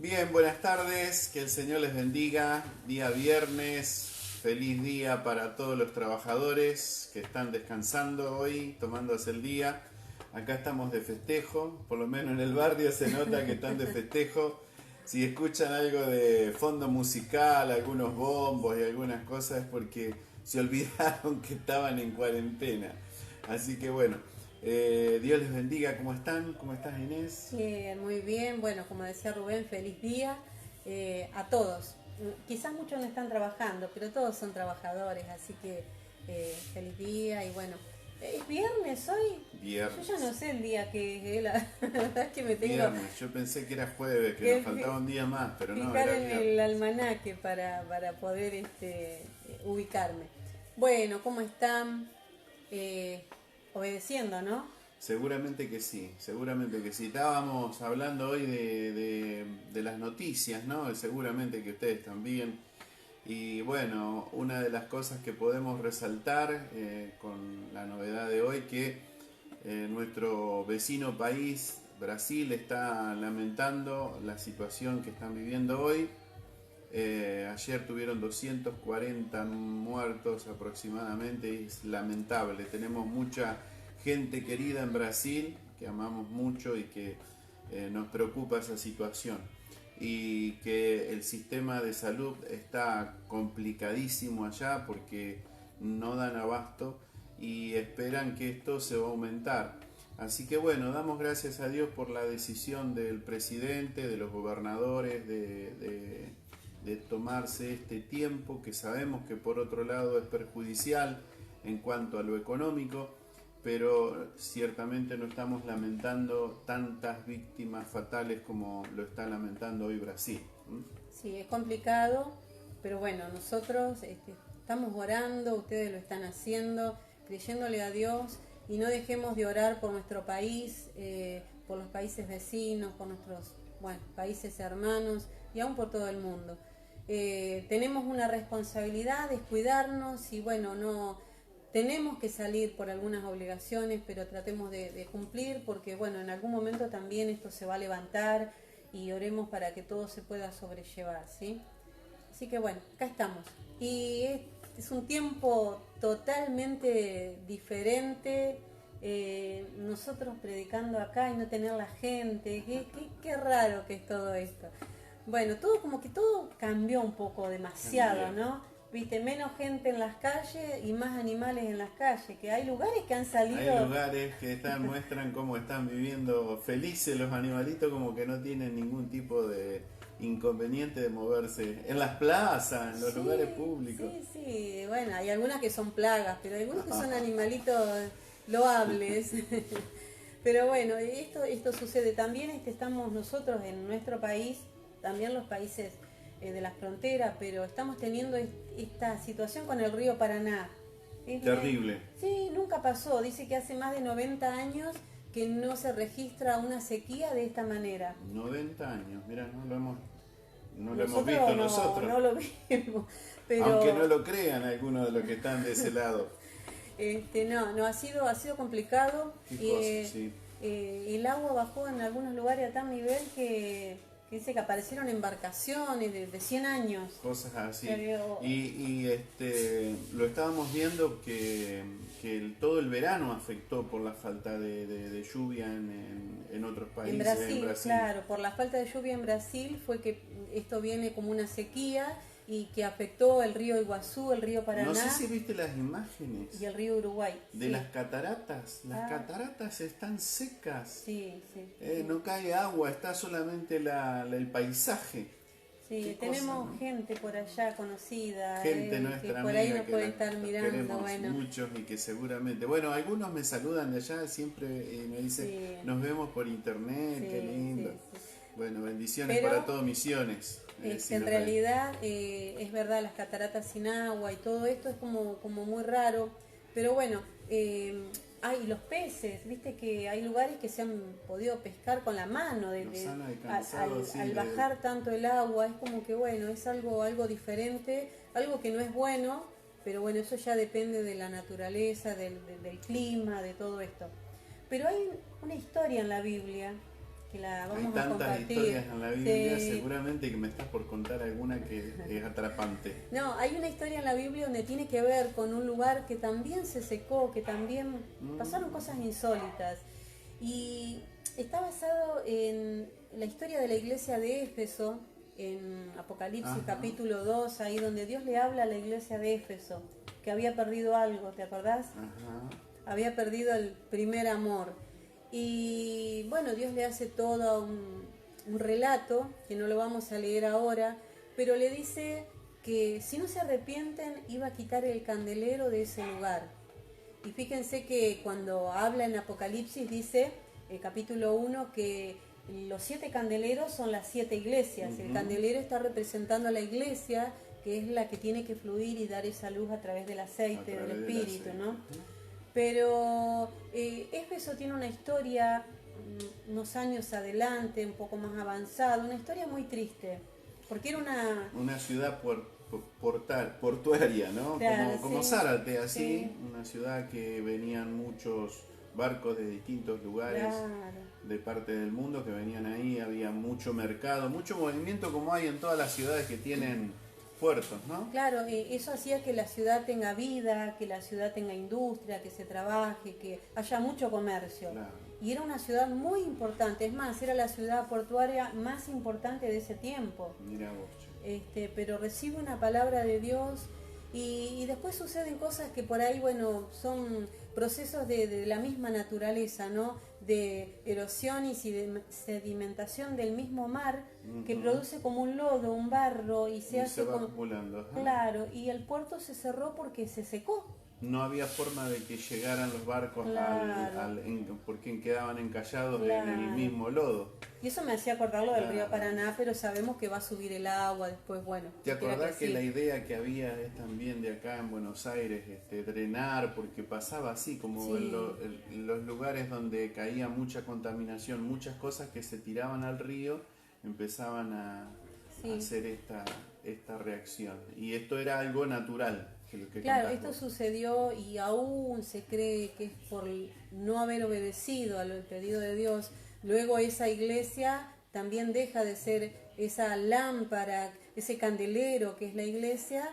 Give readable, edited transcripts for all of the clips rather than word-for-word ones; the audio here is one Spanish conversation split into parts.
Bien, buenas tardes, que el Señor les bendiga. Día viernes, feliz día para todos los trabajadores que están descansando hoy, tomándose el día. Acá estamos de festejo, por lo menos en el barrio se nota que están de festejo. Si escuchan algo de fondo musical, algunos bombos y algunas cosas es porque se olvidaron que estaban en cuarentena. Así que bueno, Dios les bendiga. ¿Cómo están? ¿Cómo estás, Inés? Muy bien. Bueno, como decía Rubén, feliz día a todos. Quizás muchos no están trabajando, pero todos son trabajadores, así que feliz día y bueno. ¿Es viernes hoy? Viernes. Yo ya no sé el día que es, la verdad es que me tengo Viernes, yo pensé que era jueves, que nos que faltaba un día más, pero no, fijar era en viernes. el almanaque para poder ubicarme. Bueno, ¿cómo están? Obedeciendo, ¿no? Seguramente que sí, seguramente que sí. Estábamos hablando hoy de las noticias, ¿no? Seguramente que ustedes también. Y bueno, una de las cosas que podemos resaltar con la novedad de hoy que nuestro vecino país, Brasil, está lamentando la situación que están viviendo hoy. Ayer tuvieron 240 muertos aproximadamente, es lamentable. Tenemos mucha gente querida en Brasil que amamos mucho y que nos preocupa esa situación. Y que el sistema de salud está complicadísimo allá porque no dan abasto y esperan que esto se va a aumentar. Así que bueno, damos gracias a Dios por la decisión del presidente, de los gobernadores, de tomarse este tiempo que sabemos que por otro lado es perjudicial en cuanto a lo económico, pero ciertamente no estamos lamentando tantas víctimas fatales como lo está lamentando hoy Brasil. Sí, es complicado, pero bueno, nosotros estamos orando, ustedes lo están haciendo, creyéndole a Dios y no dejemos de orar por nuestro país, por los países vecinos, por nuestros países hermanos y aún por todo el mundo. Tenemos una responsabilidad de cuidarnos y bueno, no tenemos que salir por algunas obligaciones, pero tratemos de cumplir porque bueno, en algún momento también esto se va a levantar y oremos para que todo se pueda sobrellevar, ¿sí? Así que bueno, acá estamos. Y es un tiempo totalmente diferente. Nosotros predicando acá y no tener la gente. Qué raro que es todo esto. Bueno, todo como que todo cambió un poco demasiado, ¿no? Viste, menos gente en las calles y más animales en las calles, que hay lugares que han salido... Hay lugares que muestran cómo están viviendo felices los animalitos, como que no tienen ningún tipo de inconveniente de moverse en las plazas, en los lugares públicos. Sí, bueno, hay algunas que son plagas, pero hay algunos que son animalitos loables. Pero bueno, esto sucede también, estamos nosotros en nuestro país, también los países de la frontera, pero estamos teniendo esta situación con el río Paraná. Terrible. Sí, nunca pasó. Dice que hace más de 90 años que no se registra una sequía de esta manera. 90 años, mira, no lo hemos Nosotros visto nosotros. no lo vimos, pero Aunque no lo crean algunos de los que están de ese lado. no, ha sido complicado. Qué cosa, sí. El agua bajó en algunos lugares a tal nivel que dice que aparecieron embarcaciones de 100 años. Cosas así. Pero, Lo estábamos viendo que todo el verano afectó por la falta de lluvia en otros países. En Brasil, claro, por la falta de lluvia en Brasil fue que esto viene como una sequía y que afectó el río Iguazú, el río Paraná. No sé si viste las imágenes. Y el río Uruguay. De sí. las cataratas. Las cataratas están secas. Sí. No cae agua, está solamente el paisaje. Sí, tenemos gente por allá conocida, gente nuestra que por ahí amiga nos puede estar mirando. Bueno, muchos y que seguramente, bueno, algunos me saludan de allá siempre me dicen, nos vemos por internet, qué lindo. Sí. Bueno, bendiciones para todos Misiones. En realidad es verdad, las cataratas sin agua y todo esto es como muy raro, pero bueno, hay los peces, viste que hay lugares que se han podido pescar con la mano al bajar tanto el agua, es como que bueno, es algo diferente, algo que no es bueno, pero bueno, eso ya depende de la naturaleza, del clima, de todo esto. Pero hay una historia en la Biblia que la Hay vamos a tantas compartir. historias en la Biblia, Sí. seguramente que me estás por contar alguna que es atrapante. No, hay una historia en la Biblia donde tiene que ver con un lugar que también se secó, que también pasaron cosas insólitas. Y está basado en la historia de la iglesia de Éfeso, en Apocalipsis Ajá. capítulo 2, ahí donde Dios le habla a la iglesia de Éfeso, que había perdido algo, ¿te acordás? Ajá. Había perdido el primer amor. Y bueno, Dios le hace todo un relato, que no lo vamos a leer ahora, pero le dice que si no se arrepienten iba a quitar el candelero de ese lugar. Y fíjense que cuando habla en Apocalipsis dice, el capítulo 1, que los 7 candeleros son las 7 iglesias. El candelero está representando a la iglesia, que es la que tiene que fluir y dar esa luz a través del aceite, del espíritu, ¿no? Pero Éfeso tiene una historia unos años adelante, un poco más avanzada, una historia muy triste, porque era una ciudad portuaria, ¿no? Claro, Como sí, Zárate, así, sí. una ciudad que venían muchos barcos de distintos lugares Claro. de parte del mundo que venían ahí, había mucho mercado, mucho movimiento como hay en todas las ciudades que tienen puertos, ¿no? Claro, eso hacía que la ciudad tenga vida, que la ciudad tenga industria, que se trabaje, que haya mucho comercio. Claro. Y era una ciudad muy importante, es más, era la ciudad portuaria más importante de ese tiempo. Mira vos. Pero recibe una palabra de Dios y después suceden cosas que por ahí, bueno, son procesos de la misma naturaleza, ¿no? De erosión y sedimentación del mismo mar, que produce como un lodo, un barro y se hace se va como... acumulando. Ajá. Claro, y el puerto se cerró porque se secó. No había forma de que llegaran los barcos Claro. porque quedaban encallados Claro. en el mismo lodo. Y eso me hacía acordar lo del Claro. río Paraná, pero sabemos que va a subir el agua después, bueno. ¿Te quiera acordás que sí. la idea que había es también de acá en Buenos Aires, drenar, porque pasaba así, como Sí. en los lugares donde caía mucha contaminación, muchas cosas que se tiraban al río, empezaban a Sí. hacer esta reacción. Y esto era algo natural. Que Claro, contás esto vos. sucedió y aún se cree que es por no haber obedecido al pedido de Dios. Luego esa iglesia también deja de ser esa lámpara, ese candelero que es la iglesia,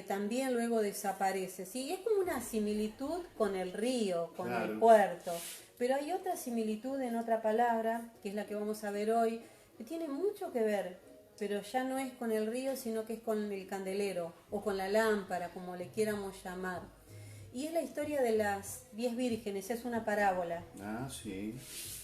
también luego desaparece. ¿Sí? Es como una similitud con el río, con Claro. el puerto. Pero hay otra similitud en otra palabra, que es la que vamos a ver hoy, que tiene mucho que ver, pero ya no es con el río, sino que es con el candelero o con la lámpara, como le quieramos llamar. Y es la historia de las 10 vírgenes, es una parábola. Ah, sí.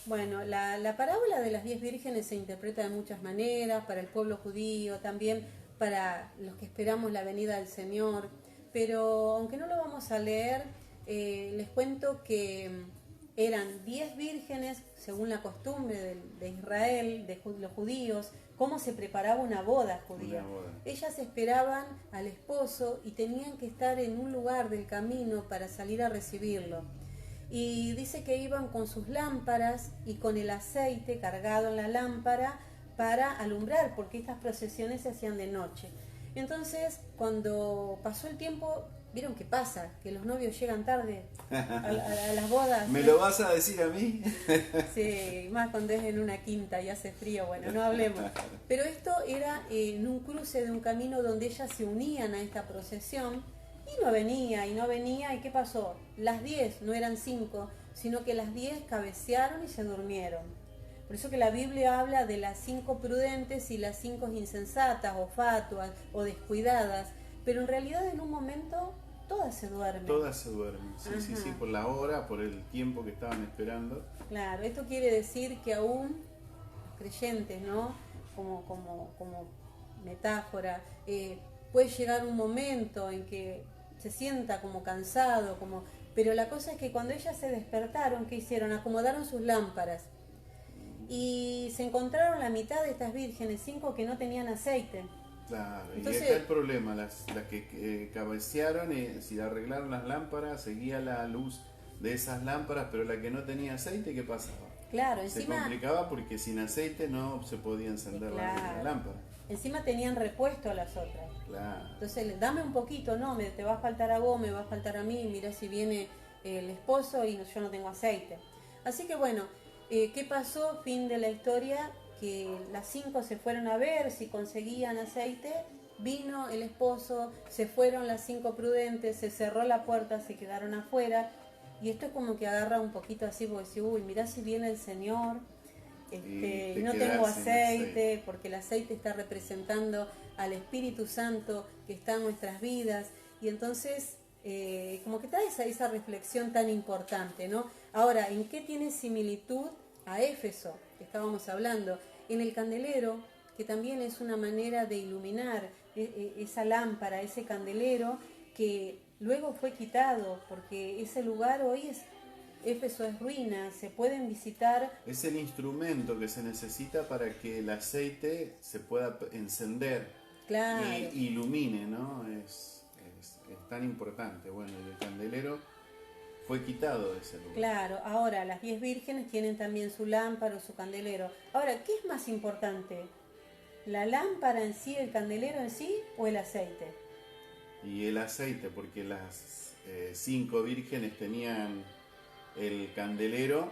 Bueno, la parábola de las 10 vírgenes se interpreta de muchas maneras, para el pueblo judío, también para los que esperamos la venida del Señor. Pero aunque no lo vamos a leer, les cuento que eran 10 vírgenes, según la costumbre de Israel, de los judíos, cómo se preparaba una boda judía. Una boda. Ellas esperaban al esposo y tenían que estar en un lugar del camino para salir a recibirlo. Y dice que iban con sus lámparas y con el aceite cargado en la lámpara para alumbrar, porque estas procesiones se hacían de noche. Entonces, cuando pasó el tiempo, ¿vieron qué pasa? Que los novios llegan tarde a las bodas. ¿Me lo vas a decir a mí? Sí, más cuando es en una quinta y hace frío, bueno, no hablemos. Pero esto era en un cruce de un camino donde ellas se unían a esta procesión y no venía, ¿y qué pasó? Las 10, no eran 5, sino que las 10 cabecearon y se durmieron. Por eso que la Biblia habla de las 5 prudentes y las 5 insensatas o fatuas o descuidadas, pero en realidad en un momento todas se duermen. Todas se duermen, sí, sí, Ajá. sí, por la hora, por el tiempo que estaban esperando. Claro, esto quiere decir que aún los creyentes, ¿no? Como metáfora, puede llegar un momento en que se sienta como cansado, pero la cosa es que cuando ellas se despertaron, ¿qué hicieron? Acomodaron sus lámparas y se encontraron la mitad de estas vírgenes, 5 que no tenían aceite. Claro, Entonces, y acá el problema, las que cabecearon, si arreglaron las lámparas, seguía la luz de esas lámparas, pero la que no tenía aceite, ¿qué pasaba? claro, Se encima, complicaba porque sin aceite no se podía encender la claro, lámpara. encima tenían repuesto a las otras. Claro. Entonces, dame un poquito, no, te va a faltar a vos, me va a faltar a mí, mirá si viene el esposo y yo no tengo aceite. Así que bueno, ¿Qué pasó? Fin de la historia, que las 5 se fueron a ver si conseguían aceite, vino el esposo, se fueron las 5 prudentes, se cerró la puerta, se quedaron afuera, y esto es como que agarra un poquito así, porque dice, uy, mirá si viene el Señor, y no tengo aceite, porque el aceite está representando al Espíritu Santo que está en nuestras vidas, y entonces como que trae esa reflexión tan importante, ¿no? Ahora, ¿en qué tiene similitud a Éfeso, que estábamos hablando? En el candelero, que también es una manera de iluminar esa lámpara, ese candelero, que luego fue quitado, porque ese lugar hoy es, Éfeso es ruina, se pueden visitar. Es el instrumento que se necesita para que el aceite se pueda encender, Claro. y ilumine, ¿no? Es tan importante. Bueno, el candelero fue quitado de ese lugar. Claro, ahora las 10 vírgenes tienen también su lámpara o su candelero. Ahora, ¿qué es más importante? ¿La lámpara en sí, el candelero en sí o el aceite? Y el aceite, porque las 5 vírgenes tenían el candelero,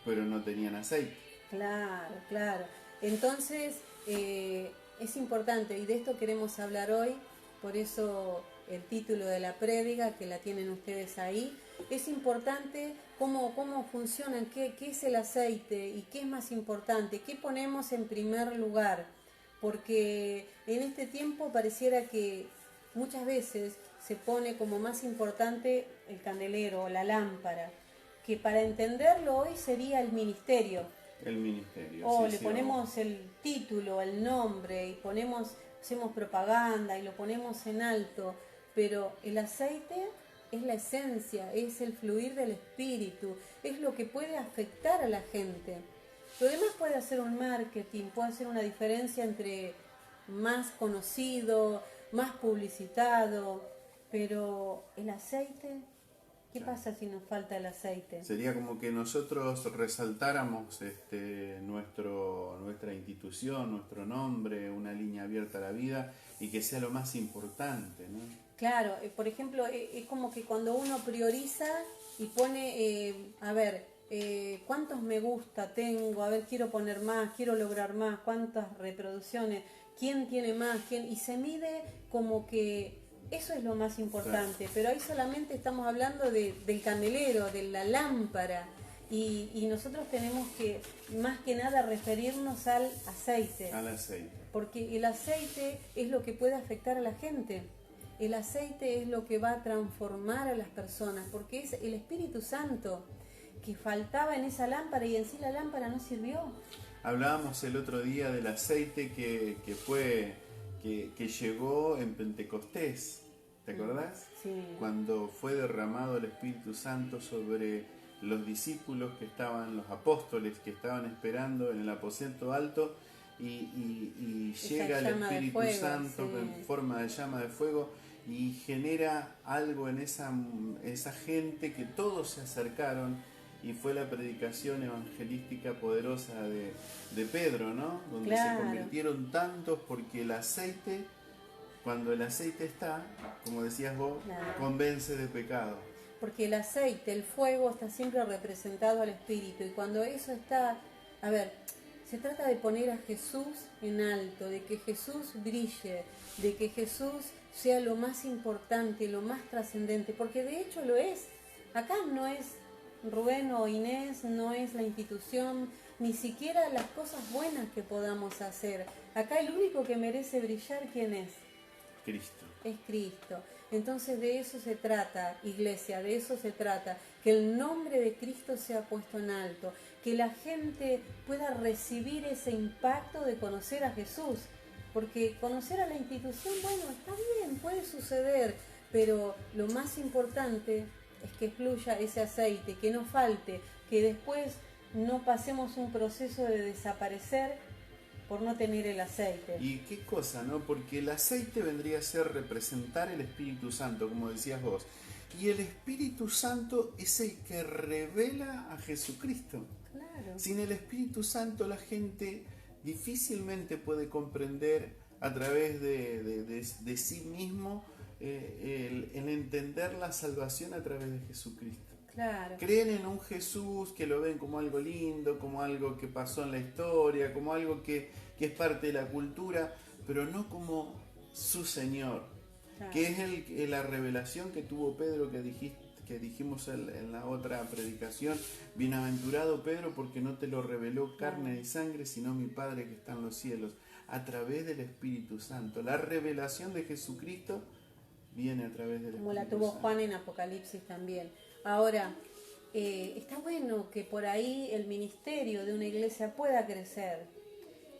pero no tenían aceite. Claro, claro. Entonces, es importante, y de esto queremos hablar hoy, por eso el título de la prédica, que la tienen ustedes ahí. Es importante cómo funcionan, qué es el aceite y qué es más importante, qué ponemos en primer lugar, porque en este tiempo pareciera que muchas veces se pone como más importante el candelero o la lámpara, que para entenderlo hoy sería el ministerio. El ministerio. O sí, le sí, ponemos el título, el nombre, y hacemos propaganda y lo ponemos en alto, pero el aceite es la esencia, es el fluir del espíritu, es lo que puede afectar a la gente. Lo demás puede hacer un marketing, puede hacer una diferencia entre más conocido, más publicitado, pero el aceite, ¿qué pasa si nos falta el aceite? Sería como que nosotros resaltáramos nuestra institución, nuestro nombre, una línea abierta a la vida, y que sea lo más importante, ¿no? Claro, por ejemplo, es como que cuando uno prioriza y pone, cuántos me gusta tengo, a ver, quiero poner más, quiero lograr más, cuántas reproducciones, quién tiene más, y se mide como que eso es lo más importante, claro. Pero ahí solamente estamos hablando del candelero, de la lámpara, y nosotros tenemos que, más que nada, referirnos al aceite. Al aceite. Porque el aceite es lo que puede afectar a la gente. El aceite es lo que va a transformar a las personas, porque es el Espíritu Santo que faltaba en esa lámpara, y en sí la lámpara no sirvió. Hablábamos el otro día del aceite que llegó en Pentecostés, ¿te acordás? Sí. Cuando fue derramado el Espíritu Santo sobre los discípulos que estaban, los apóstoles que estaban esperando en el aposento alto, y llega el Espíritu Santo, sí, en forma de llama de fuego, y genera algo en esa gente, que todos se acercaron, y fue la predicación evangelística poderosa de Pedro, ¿no? Donde claro. Se convirtieron tantos, porque el aceite, cuando el aceite está, como decías vos, claro, convence de pecado. Porque el aceite, el fuego, está siempre representado al Espíritu, y cuando eso está, se trata de poner a Jesús en alto, de que Jesús brille, de que Jesús sea lo más importante, lo más trascendente, porque de hecho lo es. Acá no es Rubén o Inés, no es la institución, ni siquiera las cosas buenas que podamos hacer. Acá el único que merece brillar, ¿quién es? Cristo. Es Cristo. Entonces de eso se trata, iglesia, de eso se trata, que el nombre de Cristo sea puesto en alto, que la gente pueda recibir ese impacto de conocer a Jesús, porque conocer a la institución, bueno, está bien, puede suceder, pero lo más importante es que fluya ese aceite, que no falte, que después no pasemos un proceso de desaparecer por no tener el aceite. Y qué cosa, ¿no? Porque el aceite vendría a ser representar el Espíritu Santo, como decías vos. Y el Espíritu Santo es el que revela a Jesucristo. Claro. Sin el Espíritu Santo la gente difícilmente puede comprender a través de sí mismo el entender la salvación a través de Jesucristo. Claro. Creen en un Jesús que lo ven como algo lindo, como algo que pasó en la historia, como algo que es parte de la cultura, pero no como su Señor, Claro. que es la revelación que tuvo Pedro que dijimos en la otra predicación. Bienaventurado Pedro, porque no te lo reveló carne y sangre, sino mi Padre que está en los cielos, a través del Espíritu Santo. La revelación de Jesucristo viene a través del Como Espíritu la tuvo Santo. Juan en Apocalipsis también. Ahora, está bueno que por ahí el ministerio de una iglesia pueda crecer.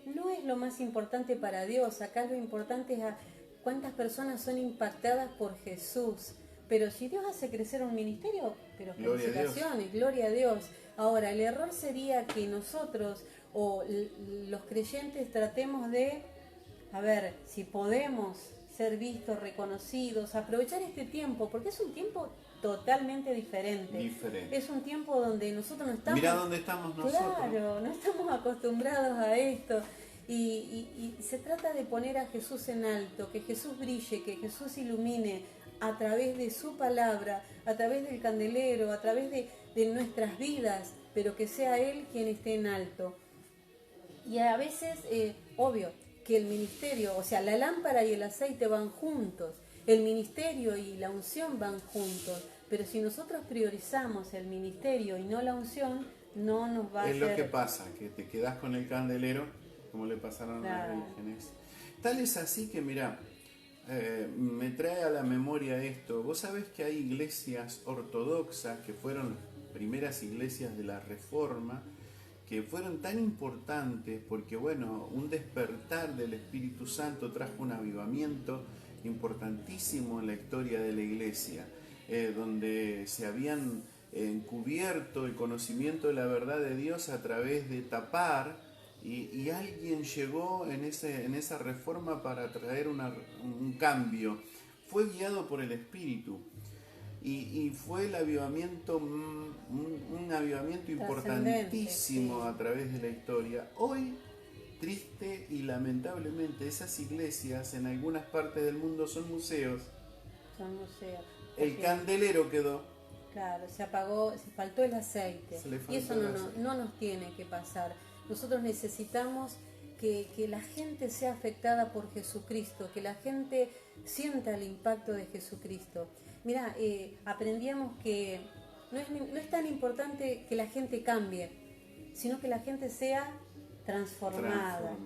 No es lo más importante para Dios, acá lo importante es cuántas personas son impactadas por Jesús. Pero si Dios hace crecer un ministerio, pero Gloria a Dios. felicitaciones, gloria a Dios. Ahora, el error sería que nosotros o los creyentes tratemos de, a ver, si podemos ser vistos, reconocidos, aprovechar este tiempo, porque es un tiempo totalmente diferente. Es un tiempo donde nosotros no estamos... Mirá dónde estamos nosotros. Claro, no estamos acostumbrados a esto. Y se trata de poner a Jesús en alto, que Jesús brille, que Jesús ilumine a través de su palabra, a través del candelero, a través de nuestras vidas, pero que sea Él quien esté en alto. Y a veces, obvio, que el ministerio, o sea, la lámpara y el aceite van juntos, el ministerio y la unción van juntos, pero si nosotros priorizamos el ministerio y no la unción, no nos va a hacer... Es lo que pasa, que te quedás con el candelero, como le pasaron a las vírgenes. Tal es así que, mirá, me trae a la memoria esto. Vos sabés que hay iglesias ortodoxas que fueron las primeras iglesias de la Reforma, que fueron tan importantes porque, bueno, un despertar del Espíritu Santo trajo un avivamiento importantísimo en la historia de la iglesia, donde se habían encubierto el conocimiento de la verdad de Dios a través de tapar, y alguien llegó en esa reforma para traer un cambio. Fue guiado por el Espíritu. Y fue el avivamiento, un avivamiento importantísimo, sí, a través de la historia. Hoy, triste y lamentablemente, esas iglesias en algunas partes del mundo son museos. Son museos. El candelero quedó. Claro, se apagó, se faltó el aceite. Y eso no nos tiene que pasar. Nosotros necesitamos que la gente sea afectada por Jesucristo, que la gente sienta el impacto de Jesucristo. Mira, aprendíamos que no es tan importante que la gente cambie, sino que la gente sea transformada.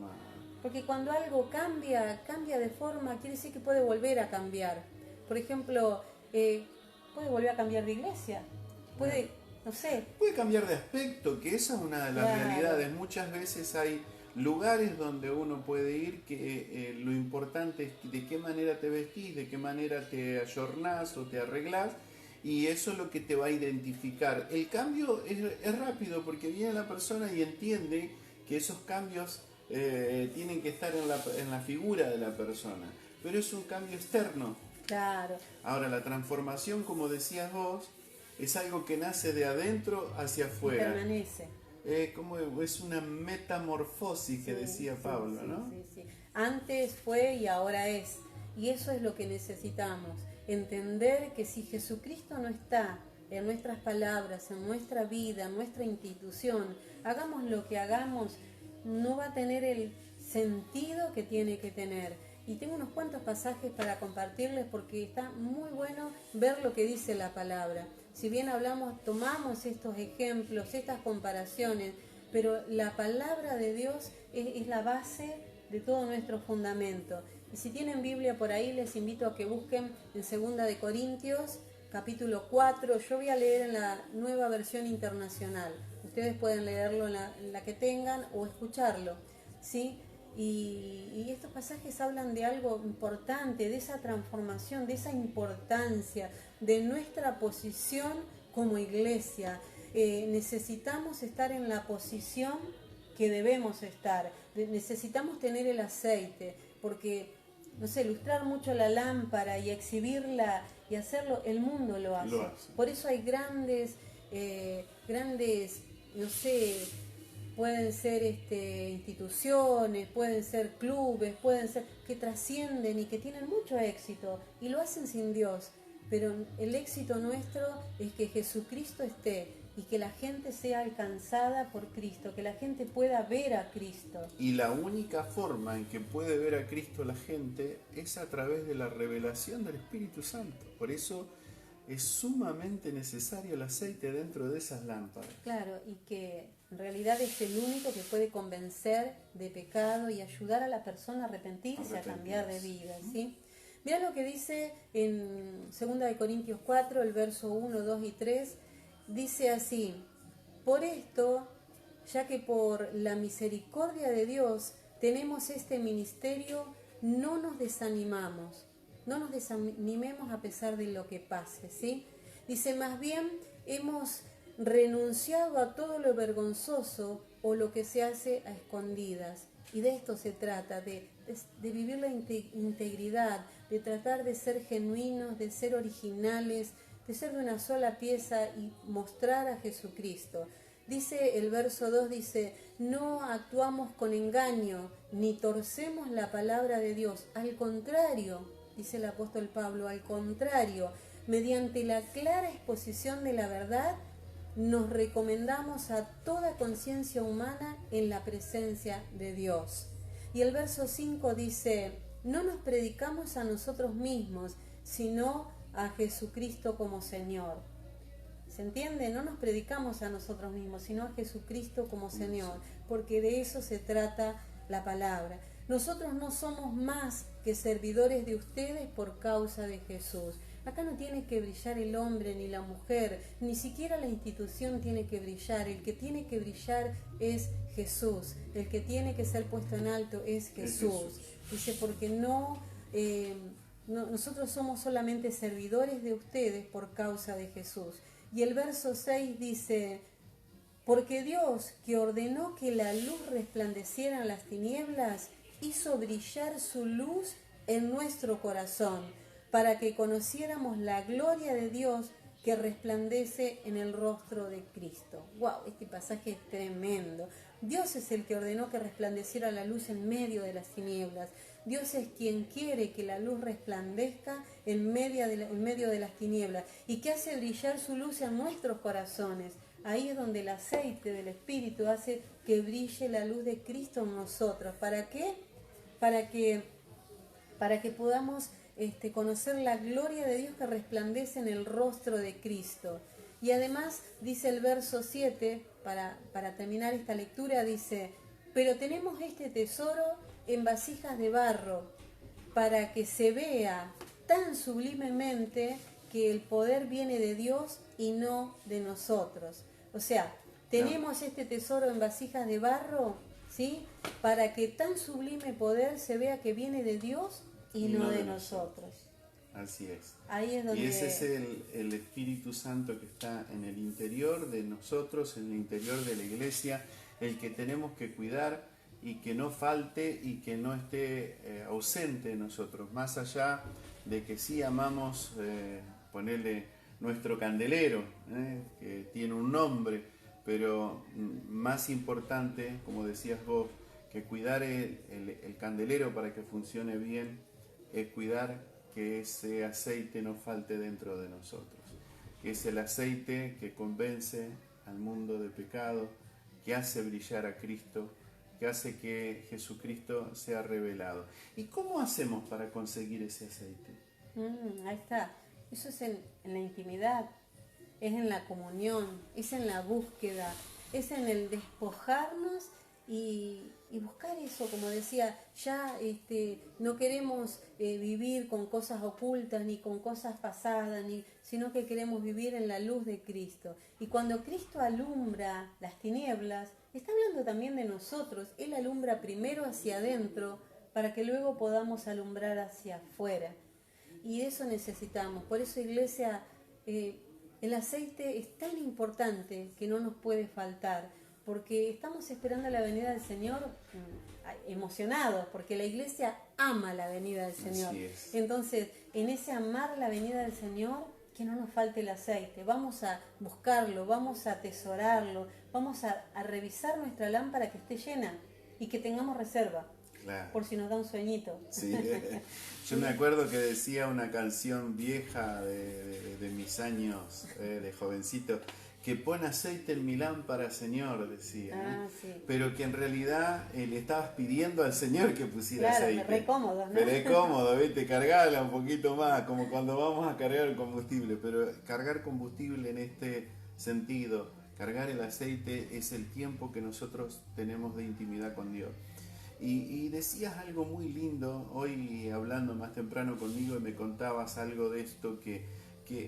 Porque cuando algo cambia de forma, quiere decir que puede volver a cambiar. Por ejemplo, puede volver a cambiar de iglesia, puede, no sé. Puede cambiar de aspecto, que esa es una de las realidades. Muchas veces hay lugares donde uno puede ir que lo importante es de qué manera te vestís, de qué manera te ayornás o te arreglás, y eso es lo que te va a identificar. El cambio es rápido porque viene la persona y entiende que esos cambios tienen que estar en la figura de la persona, pero es un cambio externo. Claro. Ahora, la transformación, como decías vos, es algo que nace de adentro hacia afuera. Y permanece. Como es una metamorfosis que decía Pablo, ¿no? Sí. Antes fue y ahora es. Y eso es lo que necesitamos. Entender que si Jesucristo no está en nuestras palabras, en nuestra vida, en nuestra institución, hagamos lo que hagamos, no va a tener el sentido que tiene que tener. Y tengo unos cuantos pasajes para compartirles porque está muy bueno ver lo que dice la palabra. Si bien tomamos estos ejemplos, estas comparaciones, pero la palabra de Dios es la base de todo nuestro fundamento. Y si tienen Biblia por ahí, les invito a que busquen en 2 de Corintios, capítulo 4. Yo voy a leer en la Nueva Versión Internacional. Ustedes pueden leerlo en la que tengan o escucharlo, ¿sí? Y estos pasajes hablan de algo importante, de esa transformación, de esa importancia, de nuestra posición como iglesia. Necesitamos estar en la posición que debemos estar, necesitamos tener el aceite, porque, no sé, lustrar mucho la lámpara y exhibirla y hacerlo, el mundo lo hace. Por eso hay grandes, no sé, pueden ser instituciones, pueden ser clubes, pueden ser que trascienden y que tienen mucho éxito y lo hacen sin Dios. pero el éxito nuestro es que Jesucristo esté y que la gente sea alcanzada por Cristo, que la gente pueda ver a Cristo. Y la única forma en que puede ver a Cristo la gente es a través de la revelación del Espíritu Santo. Por eso es sumamente necesario el aceite dentro de esas lámparas. Claro, y que en realidad es el único que puede convencer de pecado y ayudar a la persona a arrepentirse, a cambiar de vida, ¿sí? Mira lo que dice en 2 Corintios 4, el verso 1, 2 y 3, dice así: por esto, ya que por la misericordia de Dios tenemos este ministerio, no nos desanimamos. No nos desanimemos a pesar de lo que pase, ¿sí? Dice, más bien hemos renunciado a todo lo vergonzoso o lo que se hace a escondidas. Y de esto se trata, de vivir la integridad, de tratar de ser genuinos, de ser originales, de ser de una sola pieza y mostrar a Jesucristo. Dice el verso 2, dice, no actuamos con engaño, ni torcemos la palabra de Dios. Al contrario, dice el apóstol Pablo, al contrario, mediante la clara exposición de la verdad, nos recomendamos a toda conciencia humana en la presencia de Dios. Y el verso 5 dice, no nos predicamos a nosotros mismos, sino a Jesucristo como Señor. ¿Se entiende? No nos predicamos a nosotros mismos, sino a Jesucristo como Señor, porque de eso se trata la palabra. Nosotros no somos más que servidores de ustedes por causa de Jesús. Acá no tiene que brillar el hombre ni la mujer, ni siquiera la institución tiene que brillar. El que tiene que brillar es Jesús. El que tiene que ser puesto en alto es Jesús. Dice, porque nosotros somos solamente servidores de ustedes por causa de Jesús. Y el verso 6 dice, porque Dios, que ordenó que la luz resplandeciera en las tinieblas, hizo brillar su luz en nuestro corazón, para que conociéramos la gloria de Dios que resplandece en el rostro de Cristo. ¡Wow! Este pasaje es tremendo. Dios es el que ordenó que resplandeciera la luz en medio de las tinieblas. Dios es quien quiere que la luz resplandezca en medio de las tinieblas y que hace brillar su luz en nuestros corazones. Ahí es donde el aceite del Espíritu hace que brille la luz de Cristo en nosotros. ¿Para qué? Para que podamos conocer la gloria de Dios que resplandece en el rostro de Cristo. Y además dice el verso 7, para terminar esta lectura, dice, pero tenemos este tesoro en vasijas de barro, para que se vea tan sublimemente que el poder viene de Dios y no de nosotros. O sea, tenemos este tesoro en vasijas de barro, ¿sí? Para que tan sublime poder se vea que viene de Dios y no de nosotros. Así es. Ahí es donde... Y ese es el Espíritu Santo que está en el interior de nosotros, en el interior de la iglesia, el que tenemos que cuidar y que no falte y que no esté ausente de nosotros, más allá de que sí amamos ponerle nuestro candelero, que tiene un nombre, pero más importante, como decías vos, que cuidar el candelero para que funcione bien, es cuidar que ese aceite no falte dentro de nosotros, que es el aceite que convence al mundo de pecado, que hace brillar a Cristo, que hace que Jesucristo sea revelado. ¿Y cómo hacemos para conseguir ese aceite? Ahí está. Eso es en la intimidad, es en la comunión, es en la búsqueda, es en el despojarnos y buscar eso, como decía, ya no queremos vivir con cosas ocultas ni con cosas pasadas, sino que queremos vivir en la luz de Cristo. Y cuando Cristo alumbra las tinieblas, está hablando también de nosotros. Él alumbra primero hacia adentro para que luego podamos alumbrar hacia afuera. Y eso necesitamos. Por eso, iglesia, el aceite es tan importante que no nos puede faltar, porque estamos esperando la venida del Señor emocionados, porque la iglesia ama la venida del Señor. Así es. Entonces, en ese amar la venida del Señor, que no nos falte el aceite. Vamos a buscarlo, vamos a atesorarlo, vamos a revisar nuestra lámpara que esté llena y que tengamos reserva. Claro. por si nos da un sueñito. Sí. Yo me acuerdo que decía una canción vieja de mis años de jovencito, que pon aceite en mi lámpara, Señor, decía. Ah, sí. Pero que en realidad le estabas pidiendo al Señor que pusiera Claro, aceite. re cómodo, ¿no? Pero es cómodo, ¿viste? Cargarla un poquito más, como cuando vamos a cargar el combustible. Pero cargar combustible en este sentido, cargar el aceite, es el tiempo que nosotros tenemos de intimidad con Dios. Y decías algo muy lindo hoy hablando más temprano conmigo y me contabas algo de esto que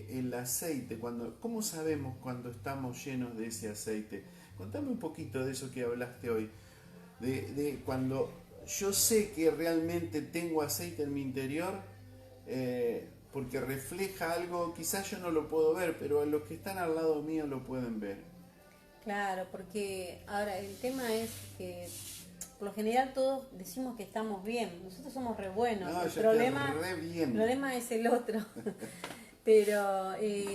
el aceite, ¿cómo sabemos cuando estamos llenos de ese aceite? Contame un poquito de eso que hablaste hoy, de cuando yo sé que realmente tengo aceite en mi interior, porque refleja algo, quizás yo no lo puedo ver, pero los que están al lado mío lo pueden ver. Claro, porque ahora el tema es que por lo general todos decimos que estamos bien, nosotros somos re buenos, No, el yo problema, estoy re bien. el problema es el otro. Pero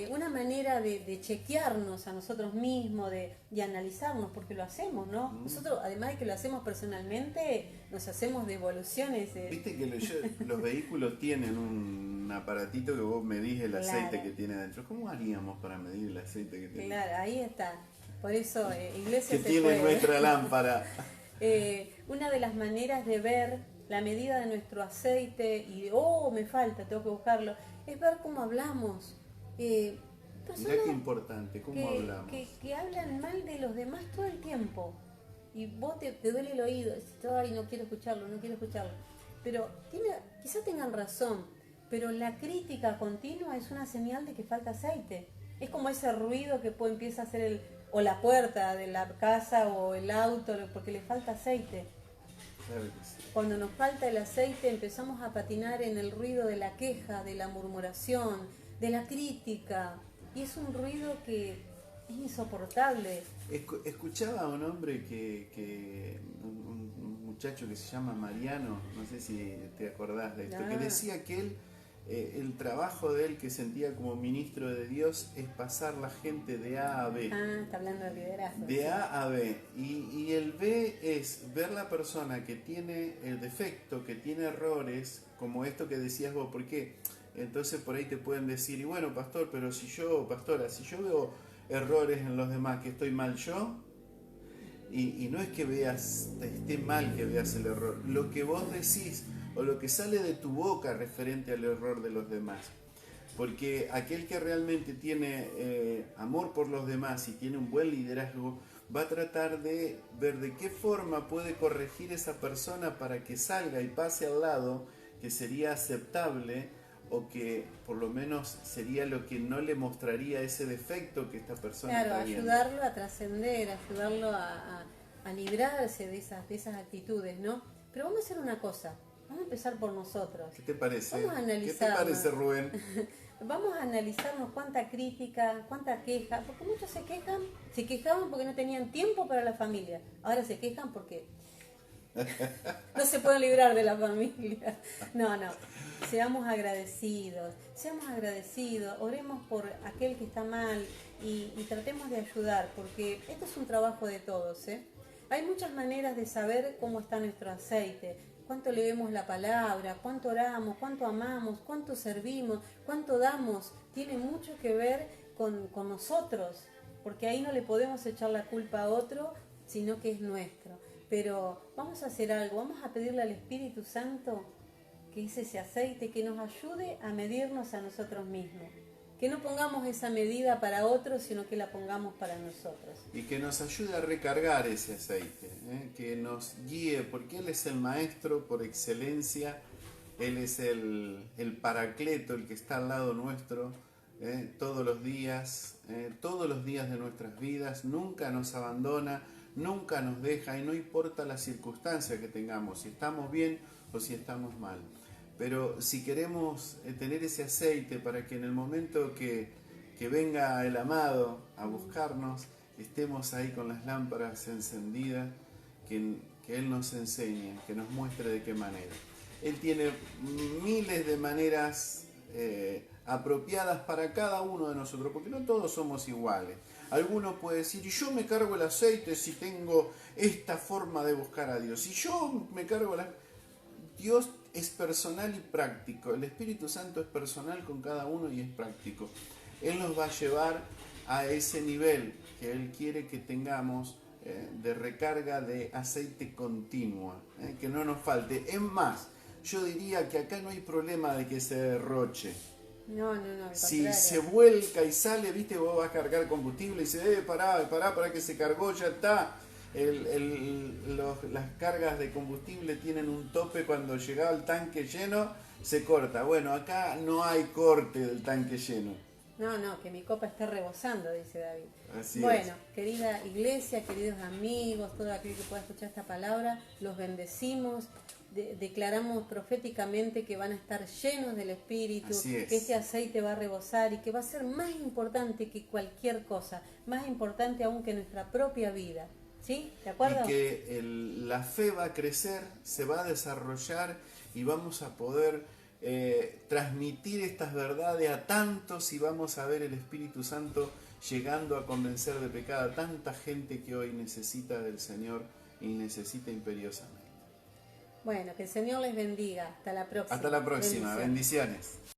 una manera de chequearnos a nosotros mismos, de analizarnos, porque lo hacemos, ¿no? Nosotros, además de que lo hacemos personalmente, nos hacemos devoluciones. Viste que los vehículos tienen un aparatito que vos medís el aceite Claro. que tiene adentro. ¿Cómo haríamos para medir el aceite que tiene? Claro, ahí está. Por eso, iglesia Que se tiene puede. nuestra lámpara. Una de las maneras de ver la medida de nuestro aceite y de, oh, me falta, tengo que buscarlo, es ver cómo hablamos. Personas Mirá qué importante, cómo hablamos. que hablan mal de los demás todo el tiempo. Y vos te duele el oído, decís, ay, no quiero escucharlo, no quiero escucharlo. Pero quizás tengan razón, pero la crítica continua es una señal de que falta aceite. Es como ese ruido que empieza a hacer o la puerta de la casa o el auto, porque le falta aceite. Claro que sí. Cuando nos falta el aceite empezamos a patinar en el ruido de la queja, de la murmuración, de la crítica. Y es un ruido que es insoportable. Escuchaba a un hombre un muchacho que se llama Mariano, no sé si te acordás de esto, que decía que él, el trabajo de él que sentía como ministro de Dios es pasar la gente de A a B. Ah, está hablando de liderazgo. De A a B. Y el B es ver la persona que tiene el defecto, que tiene errores, como esto que decías vos, porque entonces por ahí te pueden decir, y bueno, pastor, pero pastora, si yo veo errores en los demás, que estoy mal yo, y no es que esté mal que veas el error, lo que vos decís o lo que sale de tu boca referente al error de los demás. Porque aquel que realmente tiene amor por los demás y tiene un buen liderazgo, va a tratar de ver de qué forma puede corregir esa persona para que salga y pase al lado, que sería aceptable o que por lo menos sería lo que no le mostraría ese defecto que esta persona está viendo. Ayudarlo a trascender, ayudarlo a librarse de esas actitudes, ¿no? Pero vamos a hacer una cosa, vamos a empezar por nosotros. ¿Qué te parece? Vamos a analizarnos. ¿Qué te parece, Rubén? Vamos a analizarnos cuánta crítica, cuánta queja, porque muchos se quejaban porque no tenían tiempo para la familia, ahora se quejan porque no se pueden librar de la familia. No, seamos agradecidos, oremos por aquel que está mal y tratemos de ayudar, porque esto es un trabajo de todos, ¿eh? Hay muchas maneras de saber cómo está nuestro aceite, cuánto leemos la palabra, cuánto oramos, cuánto amamos, cuánto servimos, cuánto damos. Tiene mucho que ver con nosotros, porque ahí no le podemos echar la culpa a otro, sino que es nuestro. Pero vamos a hacer algo, vamos a pedirle al Espíritu Santo que es ese aceite, que nos ayude a medirnos a nosotros mismos. Que no pongamos esa medida para otros, sino que la pongamos para nosotros. Y que nos ayude a recargar ese aceite, que nos guíe, porque Él es el maestro por excelencia, Él es el paracleto, el que está al lado nuestro todos los días de nuestras vidas, nunca nos abandona, nunca nos deja y no importa la circunstancia que tengamos, si estamos bien o si estamos mal. Pero si queremos tener ese aceite para que en el momento que venga el amado a buscarnos, estemos ahí con las lámparas encendidas, que Él nos enseñe, que nos muestre de qué manera. Él tiene miles de maneras apropiadas para cada uno de nosotros, porque no todos somos iguales. Alguno puede decir, y yo me cargo el aceite si tengo esta forma de buscar a Dios. Y yo me cargo Dios es personal y práctico. El Espíritu Santo es personal con cada uno y es práctico. Él nos va a llevar a ese nivel que Él quiere que tengamos de recarga de aceite continua, que no nos falte. Es más, yo diría que acá no hay problema de que se derroche. No, al Si contrario. se vuelca y sale, viste, vos vas a cargar combustible y dices, pará, que se cargó, ya está. Las cargas de combustible tienen un tope, cuando llega al tanque lleno, se corta. Bueno, acá no hay corte del tanque lleno. No, que mi copa esté rebosando, dice David. Así bueno, querida iglesia, queridos amigos, todo aquel que pueda escuchar esta palabra, los bendecimos. Declaramos proféticamente que van a estar llenos del Espíritu, que este aceite va a rebosar y que va a ser más importante que cualquier cosa, más importante aún que nuestra propia vida. ¿Sí? ¿De acuerdo? Y que la fe va a crecer, se va a desarrollar y vamos a poder transmitir estas verdades a tantos, y vamos a ver el Espíritu Santo llegando a convencer de pecado a tanta gente que hoy necesita del Señor y necesita imperiosamente. Bueno, que el Señor les bendiga. Hasta la próxima. Hasta la próxima. Bendiciones.